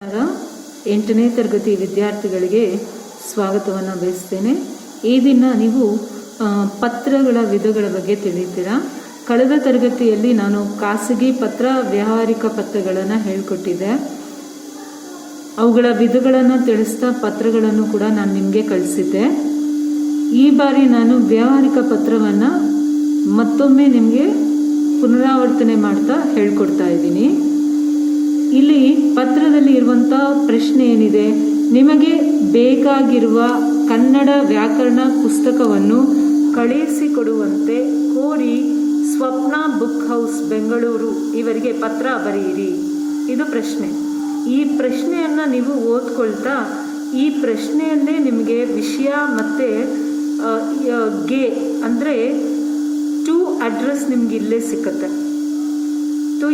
8ನೇ ತರಗತಿ ವಿದ್ಯಾರ್ಥಿಗಳಿಗೆ ಸ್ವಾಗತವನ್ನು ಬಯಸ್ತೇನೆ. ಈ ದಿನ ನೀವು ಪತ್ರಗಳ ವಿಧಗಳ ಬಗ್ಗೆ ತಿಳಿತೀರಾ. ಕಳೆದ ತರಗತಿಯಲ್ಲಿ ನಾನು ಖಾಸಗಿ ಪತ್ರ, ವ್ಯಾವಹಾರಿಕ ಪತ್ರಗಳನ್ನು ಹೇಳಿಕೊಟ್ಟಿದ್ದೆ. ಅವುಗಳ ವಿಧಗಳನ್ನು ತಿಳಿಸ್ತಾ ಪತ್ರಗಳನ್ನು ಕೂಡ ನಾನು ನಿಮಗೆ ಕಳಿಸಿದ್ದೆ. ಈ ಬಾರಿ ನಾನು ವ್ಯಾವಹಾರಿಕ ಪತ್ರವನ್ನು ಮತ್ತೊಮ್ಮೆ ನಿಮಗೆ ಪುನರಾವರ್ತನೆ ಮಾಡ್ತಾ ಹೇಳ್ಕೊಡ್ತಾ ಇದ್ದೀನಿ. ಇಲ್ಲಿ ಪತ್ರದಲ್ಲಿ ಇರುವಂಥ ಪ್ರಶ್ನೆ ಏನಿದೆ, ನಿಮಗೆ ಬೇಕಾಗಿರುವ ಕನ್ನಡ ವ್ಯಾಕರಣ ಪುಸ್ತಕವನ್ನು ಕಳುಹಿಸಿಕೊಡುವಂತೆ ಕೋರಿ ಸ್ವಪ್ನ ಬುಕ್ ಹೌಸ್ ಬೆಂಗಳೂರು ಇವರಿಗೆ ಪತ್ರ ಬರೆಯಿರಿ. ಇದು ಪ್ರಶ್ನೆ. ಈ ಪ್ರಶ್ನೆಯನ್ನು ನೀವು ಓದ್ಕೊಳ್ತಾ ಈ ಪ್ರಶ್ನೆಯಲ್ಲೇ ನಿಮಗೆ ವಿಷಯ ಮತ್ತು ಗೆ ಅಂದರೆ ಟು ಅಡ್ರೆಸ್ ನಿಮ್ಗೆ ಇಲ್ಲೇ ಸಿಕ್ಕತ್ತೆ.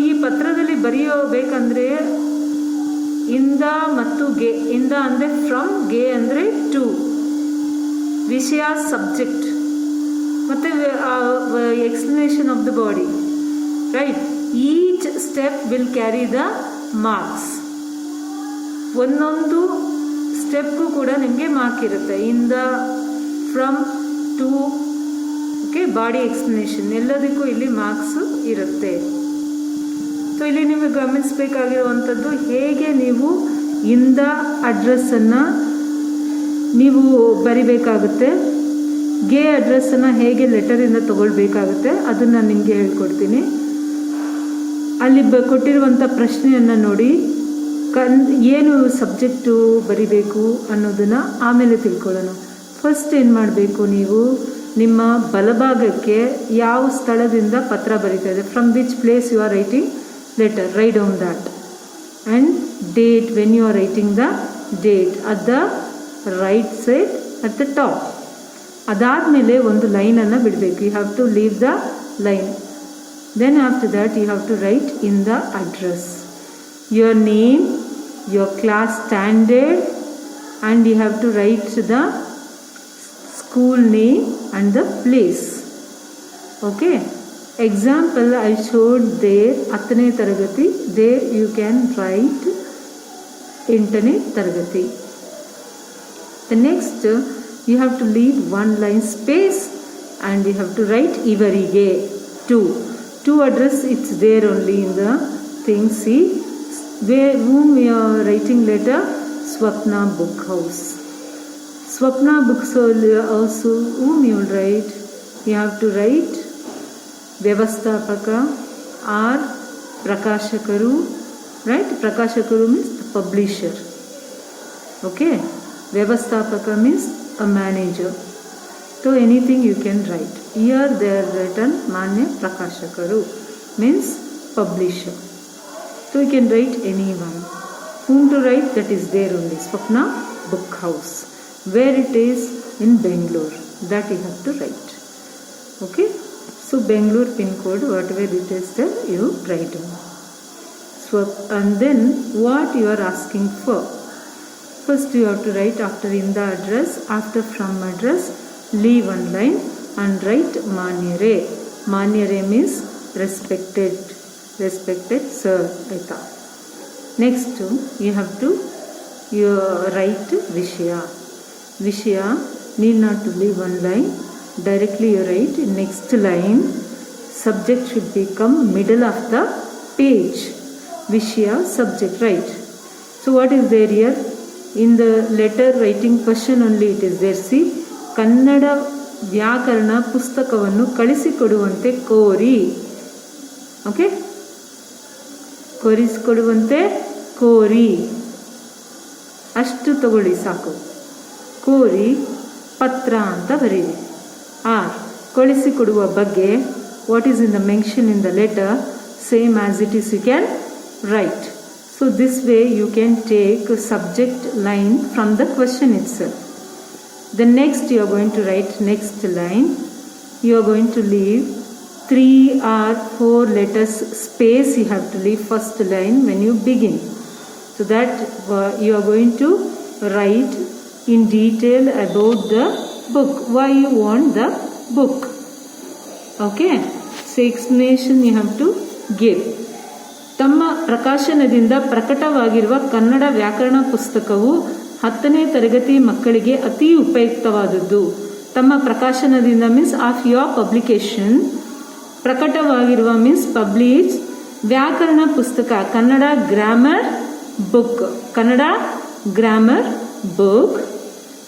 ಈ ಪತ್ರದಲ್ಲಿ ಬರೆಯಬೇಕಂದ್ರೆ ಇಂದ ಮತ್ತು ಗೆ. ಇಂದ ಅಂದರೆ ಫ್ರಮ್, ಗೆ ಅಂದರೆ ಟು, ವಿಷಯ ಸಬ್ಜೆಕ್ಟ್ ಮತ್ತು explanation of the body, right. Each step will carry the marks. ಒಂದೊಂದು ಸ್ಟೆಪ್ಗೂ ಕೂಡ ನಿಮಗೆ ಮಾರ್ಕ್ ಇರುತ್ತೆ. ಇಂದ, from, to, okay, body explanation ಎಲ್ಲದಕ್ಕೂ ಇಲ್ಲಿ ಮಾರ್ಕ್ಸ್ ಇರುತ್ತೆ. ಇಲ್ಲಿ ನಿಮಗೆ ಗಮನಿಸಬೇಕಾಗಿರುವಂಥದ್ದು, ಹೇಗೆ ನೀವು ಇಂದ ಅಡ್ರೆಸ್ಸನ್ನು ನೀವು ಬರಿಬೇಕಾಗುತ್ತೆ, ಗೆ ಅಡ್ರೆಸ್ಸನ್ನು ಹೇಗೆ ಲೆಟರಿಂದ ತಗೊಳ್ಬೇಕಾಗುತ್ತೆ ಅದನ್ನು ನಾನು ನಿಮಗೆ ಹೇಳ್ಕೊಡ್ತೀನಿ. ಅಲ್ಲಿ ಕೊಟ್ಟಿರುವಂಥ ಪ್ರಶ್ನೆಯನ್ನು ನೋಡಿ ಏನು ಸಬ್ಜೆಕ್ಟು ಬರಿಬೇಕು ಅನ್ನೋದನ್ನು ಆಮೇಲೆ ತಿಳ್ಕೊಳ್ಳೋಣ. ಫಸ್ಟ್ ಏನು ಮಾಡಬೇಕು, ನೀವು ನಿಮ್ಮ ಬಲಭಾಗಕ್ಕೆ ಯಾವ ಸ್ಥಳದಿಂದ ಪತ್ರ ಬರೀತಾ ಇದೆ, from which place you are writing letter, write down that, and date, when you are writing the date at the right side at the top. ಅದಾದಮೇಲೆ ಒಂದು ಲೈನನ್ನು ಬಿಡಬೇಕು. you have to leave the line. then after that you have to write in the address your name, your class standard, and you have to write the school name and the place. okay, example I showed there, 10ನೇ ತರಗತಿ. there you can write 8ನೇ ತರಗತಿ. the next you have to leave one line space and you have to write ಇವರಿಗೆ to address. it's there only in the thing. see where whom you are writing letter, Swapna book house. Swapna books also whom you will write, you have to write ವ್ಯವಸ್ಥಾಪಕ or ಪ್ರಕಾಶಕರು, right. ಪ್ರಕಾಶಕರು means publisher. Okay, ವ್ಯವಸ್ಥಾಪಕ means a manager. So anything you can write. Here they are written ಮಾನ್ಯ ಪ್ರಕಾಶಕರು means publisher. So you can write any one. whom to write, that is there only, Swapna book house. where it is in Bangalore, that you have to write. okay, so Bangalore pin code, whatever it is there, you write down. So and then what you are asking for, first you have to write after in the address, after from address, leave one line and write Manyare. Manyare means respected sir, aita. Next you have to write Vishaya need not to leave one line, directly you write next line. Subject should become middle of the page. Vishaya subject, right. So what is there here in the letter writing question only it is there. see, Kannada ವ್ಯಾಕರಣ ಪುಸ್ತಕವನ್ನು ಕಳಿಸಿಕೊಡುವಂತೆ ಕೋರಿ. Okay, ಕೊಡಿಸಿಕೊಡುವಂತೆ ಕೋರಿ ಅಷ್ಟು ತಗೊಳ್ಳಿ ಸಾಕು. ಕೋರಿ ಪತ್ರ ಅಂತ ಬರೀರಿ. ಆರ್ ಕಳಿಸಿಕೊಡುವ ಬಗ್ಗೆ, what is in the mention in the letter, same as it is you can write. so this way you can take a subject line from the question itself. the next you are going to write next line. you are going to leave 3 or 4 letters space. you have to leave first line when you begin, so that you are going to write in detail about the book, why you want the book. okay, so explanation you have to give. ತಮ್ಮ ಪ್ರಕಾಶನದಿಂದ ಪ್ರಕಟವಾಗಿರುವ ಕನ್ನಡ ವ್ಯಾಕರಣ ಪುಸ್ತಕವು 10ನೇ ತರಗತಿ ಮಕ್ಕಳಿಗೆ ಅತಿ ಉಪಯುಕ್ತವಾದದ್ದು. ತಮ್ಮ ಪ್ರಕಾಶನದಿಂದ means of your publication, ಪ್ರಕಟವಾಗಿರುವ ಮೀನ್ಸ್ ಪಬ್ಲಿಷ್, ವ್ಯಾಕರಣ ಪುಸ್ತಕ Kannada grammar book, Kannada grammar book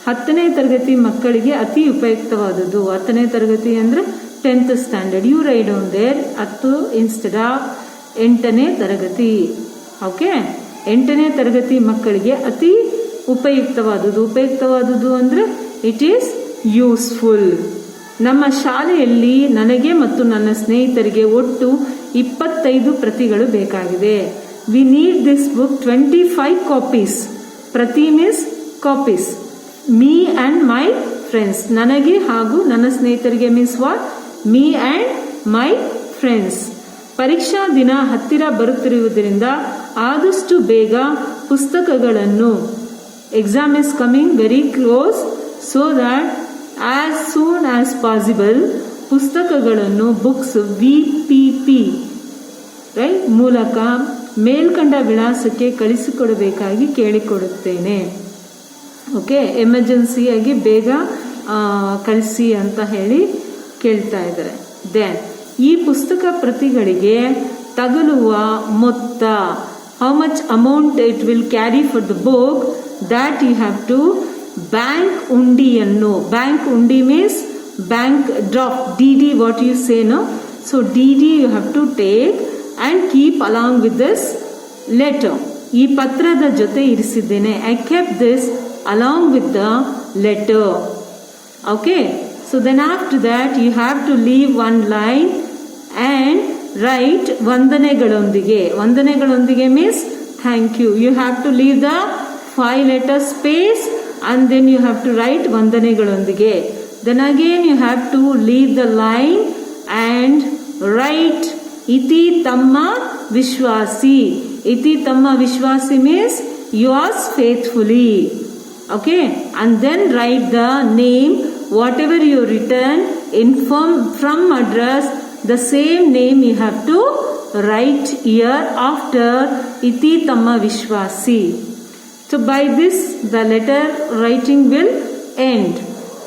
10ನೇ ತರಗತಿ ಮಕ್ಕಳಿಗೆ ಅತಿ ಉಪಯುಕ್ತವಾದದ್ದು. 10ನೇ ತರಗತಿ ಅಂದರೆ 10th standard. You write down there 10 instead of 8ನೇ ತರಗತಿ. ಓಕೆ, 8ನೇ ತರಗತಿ ಮಕ್ಕಳಿಗೆ ಅತಿ ಉಪಯುಕ್ತವಾದದ್ದು. ಉಪಯುಕ್ತವಾದದ್ದು ಅಂದರೆ ಇಟ್ ಈಸ್ ಯೂಸ್ಫುಲ್. ನಮ್ಮ ಶಾಲೆಯಲ್ಲಿ ನನಗೆ ಮತ್ತು ನನ್ನ ಸ್ನೇಹಿತರಿಗೆ ಒಟ್ಟು 25 ಪ್ರತಿಗಳು ಬೇಕಾಗಿದೆ. We need this book 25 copies. ಪ್ರತಿ means copies. Me and my friends, ನನಗೆ ಹಾಗೂ ನನ್ನ ಸ್ನೇಹಿತರಿಗೆ means what? Me and my friends. ಪರೀಕ್ಷಾ ದಿನ ಹತ್ತಿರ ಬರುತ್ತಿರುವುದರಿಂದ ಆದಷ್ಟು ಬೇಗ ಪುಸ್ತಕಗಳನ್ನು, exam is coming very close, so that as soon as possible ಪುಸ್ತಕಗಳನ್ನು ಬುಕ್ಸ್ VPP ರೈಟ್ ಮೂಲಕ ಮೇಲ್ಕಂಡ ವಿಳಾಸಕ್ಕೆ ಕಳಿಸಿಕೊಡಬೇಕಾಗಿ ಕೇಳಿಕೊಡುತ್ತೇನೆ. ಓಕೆ, ಎಮರ್ಜೆನ್ಸಿಯಾಗಿ ಬೇಗ ಕಳಿಸಿ ಅಂತ ಹೇಳಿ ಕೇಳ್ತಾ ಇದ್ದಾರೆ. ದೆನ್ ಈ ಪುಸ್ತಕ ಪ್ರತಿಗಳಿಗೆ ತಗಲುವ ಮೊತ್ತ, how much amount it will carry for the book, that you have to bank ಉಂಡಿಯನ್ನು, ಬ್ಯಾಂಕ್ ಉಂಡಿ means bank draft, DD what you say, no? So DD you have to take and keep along with this letter. ಈ ಪತ್ರದ ಜೊತೆ ಇರಿಸಿದ್ದೇನೆ. I kept this along with the letter. Okay, so then after that you have to leave one line and write ವಂದನೆಗಳೊಂದಿಗೆ. ವಂದನೆಗಳೊಂದಿಗೆ means thank you. You have to leave the 5 letter space and then you have to write ವಂದನೆಗಳೊಂದಿಗೆ. Then again you have to leave the line and write ಇತಿ ತಮ್ಮ ವಿಶ್ವಾಸಿ. ಇತಿ ತಮ್ಮ ವಿಶ್ವಾಸಿ means yours faithfully. Okay, and then write the name, whatever you written in from address, the same name you have to write here after iti tamma vishwasi. So by this the letter writing will end.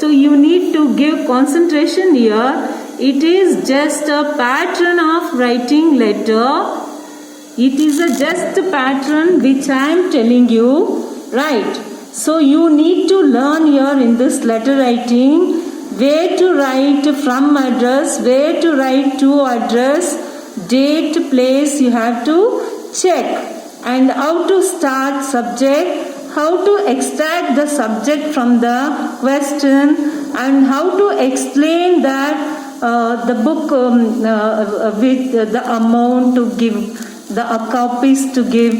So you need to give concentration here. It is just a pattern of writing letter. It is just a pattern which I am telling you, right? So you need to learn here in this letter writing where to write from address, where to write to address, date, place you have to check, and how to start subject, how to extract the subject from the question, and how to explain that the book with the amount to give, the copies to give,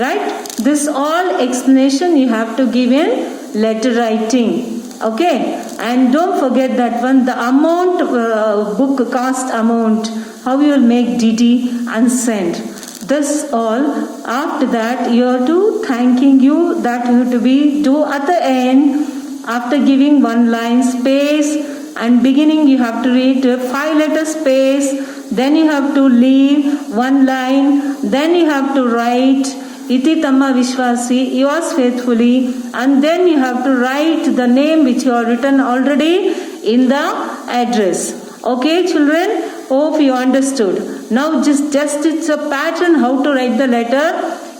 right? This all explanation you have to give in letter writing. Okay, and don't forget that one, the amount, book cost amount, how you will make DD and send. This all. After that you have to thanking you, that you have to be do at the end. After giving one line space and beginning you have to read 5 letter space, then you have to leave one line, then you have to write iti tamma vishwasi, yours faithfully, and then you have to write the name which you have written already in the address. Okay children, hope you understood. Now just it's a pattern how to write the letter.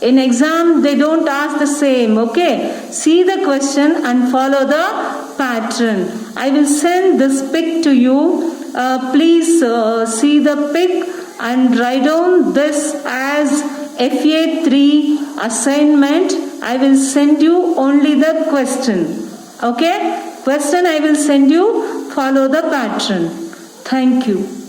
In exam they don't ask the same. Okay, see the question and follow the pattern. I will send this pic to you. Please see the pic and write down this as FA3 assignment. I will send you only the question. Okay, question I will send you, follow the pattern. Thank you.